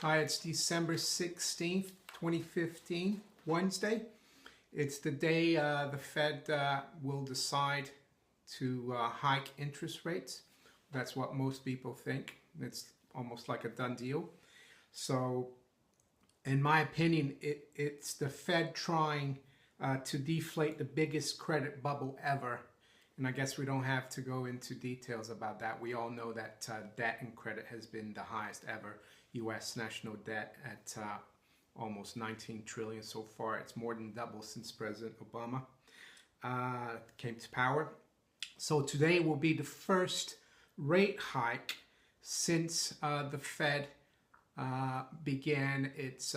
Hi, it's December 16th, 2015, Wednesday. It's the day the Fed will decide to hike interest rates. That's what most people think. It's almost like a done deal. So, in my opinion, it's the Fed trying to deflate the biggest credit bubble ever. And I guess we don't have to go into details about that. We all know that debt and credit has been the highest ever. U.S. national debt at almost 19 trillion so far. It's more than double since President Obama came to power. So today will be the first rate hike since the Fed began its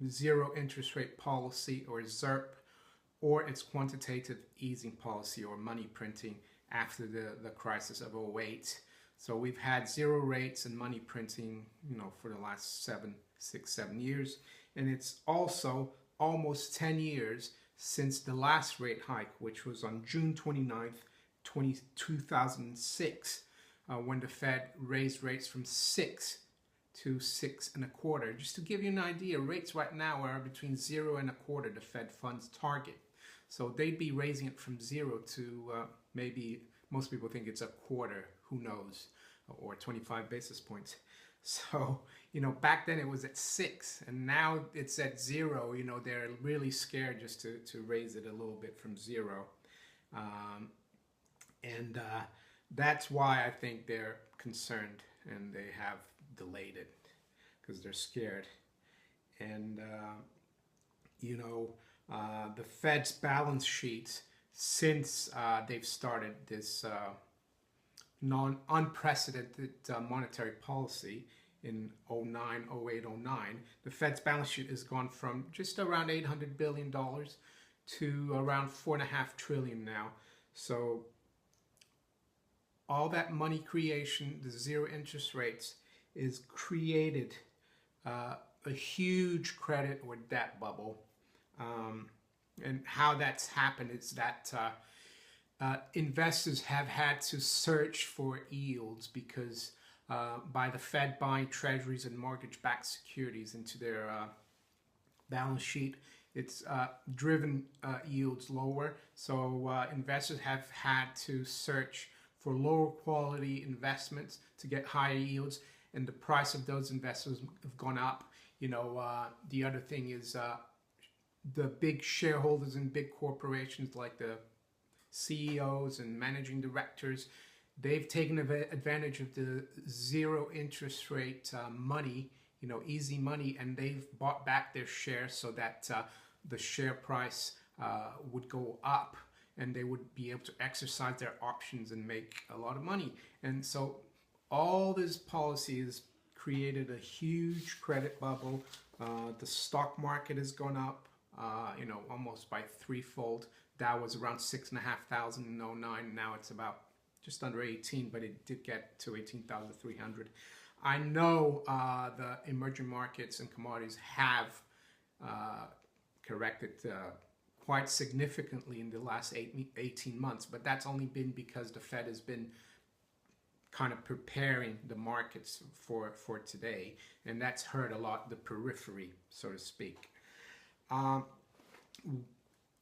zero interest rate policy, or ZIRP, or its quantitative easing policy, or money printing, after the crisis of '08. So we've had zero rates and money printing, for the last 7 years. And it's also almost 10 years since the last rate hike, which was on June 29th, 2006, when the Fed raised rates from 6 to 6.25. Just to give you an idea, rates right now are between 0.25, the Fed funds target. So they'd be raising it from 0 to maybe, most people think it's a quarter, who knows, or 25 basis points. So, back then it was at 6, and now it's at 0. They're really scared just to raise it a little bit from 0. And that's why I think they're concerned, and they have delayed it, because they're scared. And, the Fed's balance sheets, since they've started this unprecedented monetary policy in 09, 08, 09, the Fed's balance sheet has gone from just around $800 billion to around $4.5 trillion now. So all that money creation, the zero interest rates, is created a huge credit or debt bubble. And how that's happened is that investors have had to search for yields, because by the Fed buying treasuries and mortgage-backed securities into their balance sheet, it's driven yields lower. So investors have had to search for lower quality investments to get higher yields, and the price of those investments have gone up. The other thing is the big shareholders in big corporations, like the CEOs and managing directors, they've taken advantage of the zero interest rate money, easy money, and they've bought back their shares so that the share price would go up, and they would be able to exercise their options and make a lot of money. And so all this policy has created a huge credit bubble. The stock market has gone up, almost by threefold. Dow was around 6,500 in 09. Now it's about just under 18, but it did get to 18,300. I know the emerging markets and commodities have corrected quite significantly in the last 18 months, but that's only been because the Fed has been kind of preparing the markets for today, and that's hurt a lot the periphery, so to speak.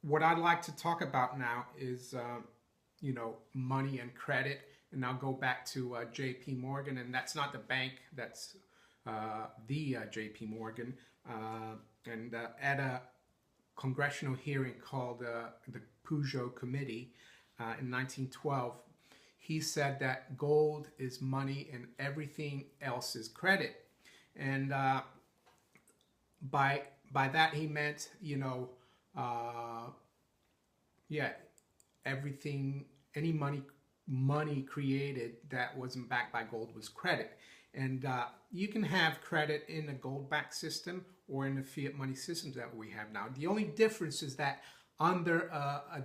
What I'd like to talk about now is, money and credit. And I'll go back to J.P. Morgan, and that's not the bank, that's the J.P. Morgan. And at a congressional hearing called the Peugeot Committee in 1912, he said that gold is money and everything else is credit. And by that he meant, everything, any money created that wasn't backed by gold was credit. And you can have credit in a gold-backed system or in the fiat money systems that we have now. The only difference is that under a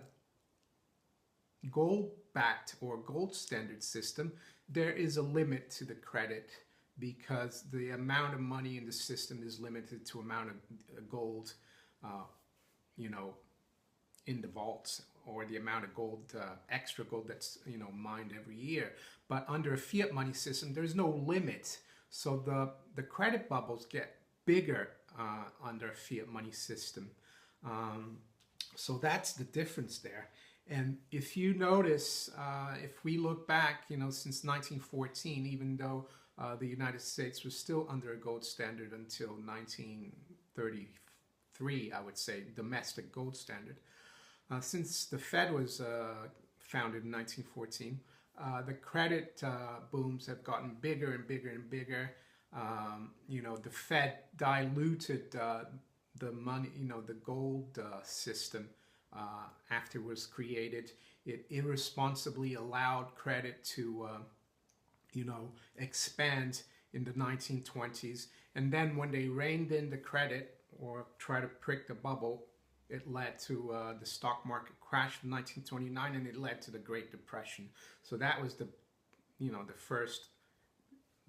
gold-backed or gold standard system, there is a limit to the credit, because the amount of money in the system is limited to amount of gold, in the vaults, or the amount of gold, extra gold that's mined every year. But under a fiat money system, there's no limit. So the credit bubbles get bigger under a fiat money system. Um, so that's the difference there. And if you notice, if we look back, since 1914, even though the United States was still under a gold standard until 1933, I would say, domestic gold standard. Since the Fed was founded in 1914, the credit booms have gotten bigger and bigger and bigger. The Fed diluted the money, the gold system after it was created. It irresponsibly allowed credit to, expand in the 1920s. And then when they reined in the credit or tried to prick the bubble, it led to the stock market crash in 1929, and it led to the Great Depression. So that was the first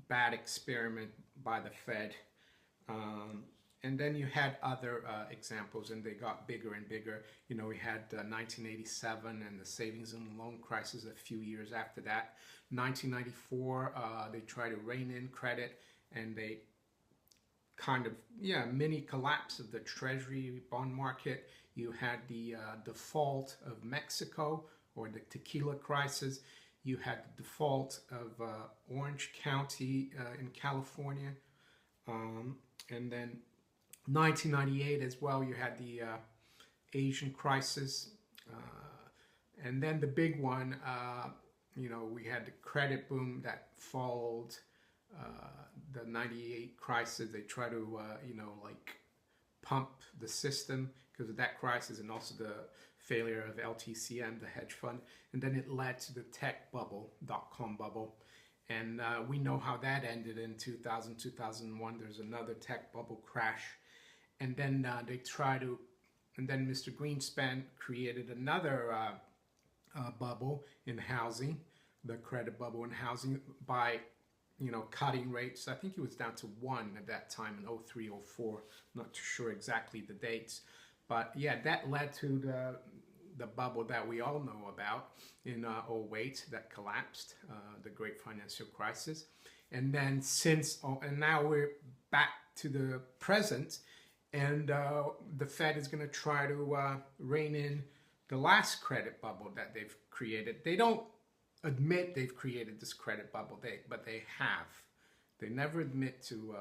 bad experiment by the Fed. And then you had other examples, and they got bigger and bigger. We had 1987 and the savings and loan crisis a few years after that. 1994, they tried to rein in credit, and they kind of, mini collapse of the Treasury bond market. You had the default of Mexico, or the tequila crisis. You had the default of Orange County in California. And then 1998 as well, you had the Asian crisis. And then the big one, we had the credit boom that followed the 98 crisis. They try to, pump the system because of that crisis, and also the failure of LTCM, the hedge fund. And then it led to the tech bubble, dot-com bubble. And we know how that ended in 2000, 2001. There's another tech bubble crash. And then and then Mr. Greenspan created another bubble in housing, the credit bubble in housing, by cutting rates. I think it was down to 1 at that time in 03, 04. Not too sure exactly the dates. But yeah, that led to the bubble that we all know about in 08 that collapsed, the great financial crisis. And then and now we're back to the present, and the Fed is going to try to rein in the last credit bubble that they've created. They don't admit they've created this credit bubble, but they have. They never admit to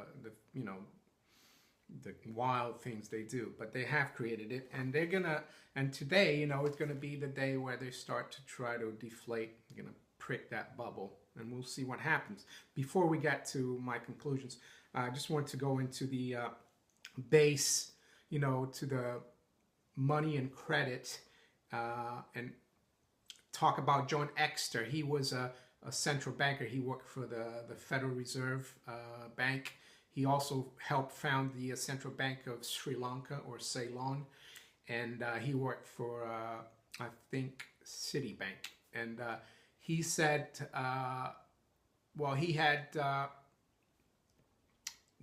the wild things they do, but they have created it, and they're gonna. And today, it's gonna be the day where they start to try to deflate. They're gonna prick that bubble, and we'll see what happens. Before we get to my conclusions, I just want to go into the base, to the money and credit, and talk about John Exter. He was a central banker. He worked for the Federal Reserve Bank. He also helped found the Central Bank of Sri Lanka, or Ceylon. And he worked for, I think, Citibank. And he said, he had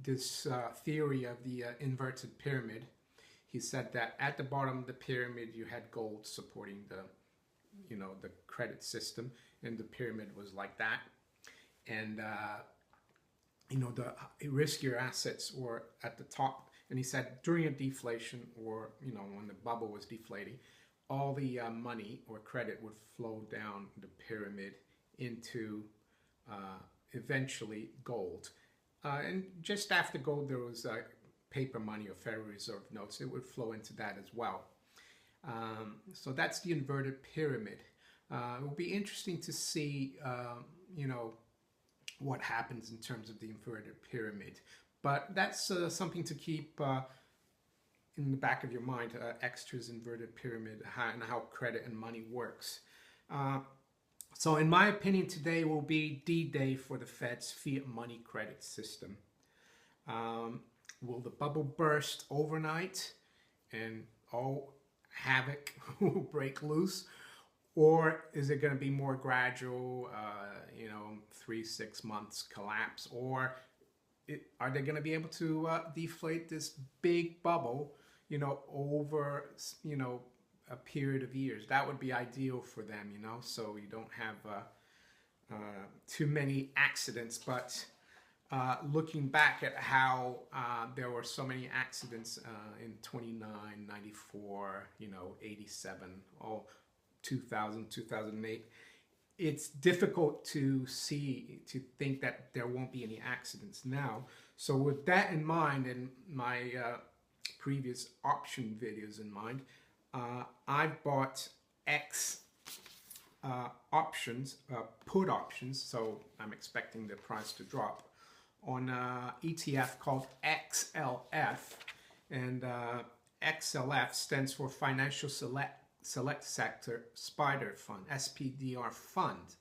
this theory of the inverted pyramid. He said that at the bottom of the pyramid, you had gold supporting the credit system, and the pyramid was like that. And the riskier assets were at the top. And he said during a deflation, or when the bubble was deflating, all the money or credit would flow down the pyramid into eventually gold. And just after gold, there was paper money or Federal Reserve notes. It would flow into that as well. So that's the inverted pyramid. It will be interesting to see, what happens in terms of the inverted pyramid. But that's something to keep in the back of your mind, Exter's inverted pyramid, and how credit and money works. So in my opinion, today will be D-Day for the Fed's fiat money credit system. Will the bubble burst overnight and all havoc will break loose? Or is it going to be more gradual, 3-6 months collapse? Or are they going to be able to deflate this big bubble, over, a period of years? That would be ideal for them, so you don't have too many accidents. But looking back at how there were so many accidents in 29, 94, 87, all 2000, 2008, it's difficult to think that there won't be any accidents now. So with that in mind, and my previous option videos in mind, I've bought X options, put options, so I'm expecting the price to drop, on an ETF called XLF, and XLF stands for Financial Select Sector Spider Fund, SPDR Fund.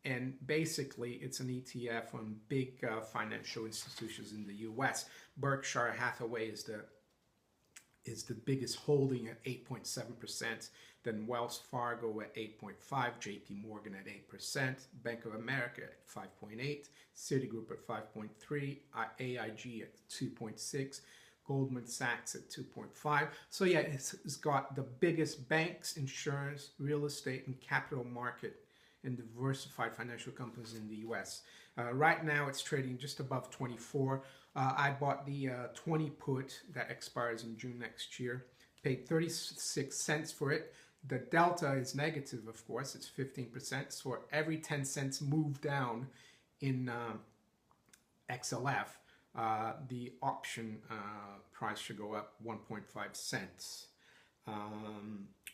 And basically it's an ETF on big financial institutions in the US. Berkshire Hathaway is the biggest holding at 8.7%, then Wells Fargo at 8.5%, JP Morgan at 8%, Bank of America at 5.8%, Citigroup at 5.3%, AIG at 2.6%, Goldman Sachs at 2.5%. So yeah, it's got the biggest banks, insurance, real estate, and capital market and diversified financial companies in the US. Right now it's trading just above 24. I bought the 20 put that expires in June next year, paid 36 cents for it. The delta is negative, of course, it's 15%. So for every 10 cents move down in XLF, the option price should go up 1.5 cents.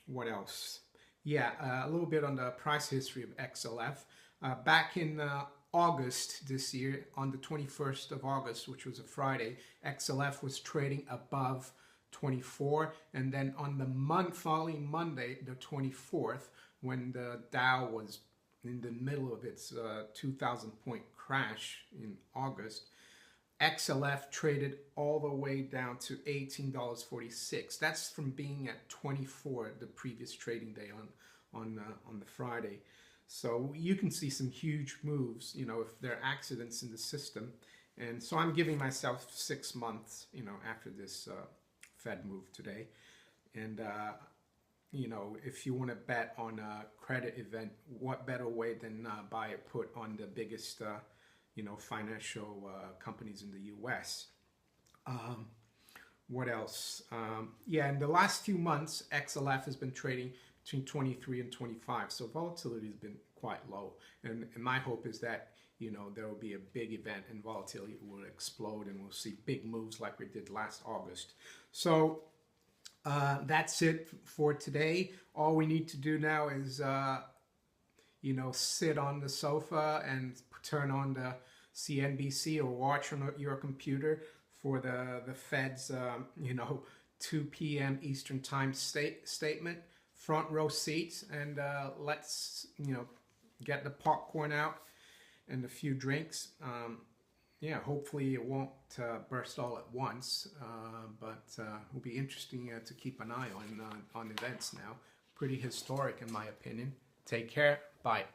What else? Yeah, a little bit on the price history of XLF. Back in August this year, on the 21st of August, which was a Friday, XLF was trading above 24, and then on the following Monday, the 24th, when the Dow was in the middle of its 2,000 point crash in August, XLF traded all the way down to $18.46. That's from being at 24 the previous trading day on the Friday. So you can see some huge moves, if there are accidents in the system. And so I'm giving myself 6 months, after this Fed move today. And, if you want to bet on a credit event, what better way than buy a put on the biggest, financial companies in the US. What else? Yeah, in the last few months, XLF has been trading between 23 and 25. So volatility has been quite low. And my hope is that, there will be a big event and volatility will explode and we'll see big moves like we did last August. So that's it for today. All we need to do now is, sit on the sofa and turn on the CNBC or watch on your computer for the Fed's, 2 p.m. Eastern Time statement, front row seats, and let's, get the popcorn out and a few drinks. Yeah, hopefully it won't burst all at once, but it'll be interesting to keep an eye on events now. Pretty historic in my opinion. Take care. Bye.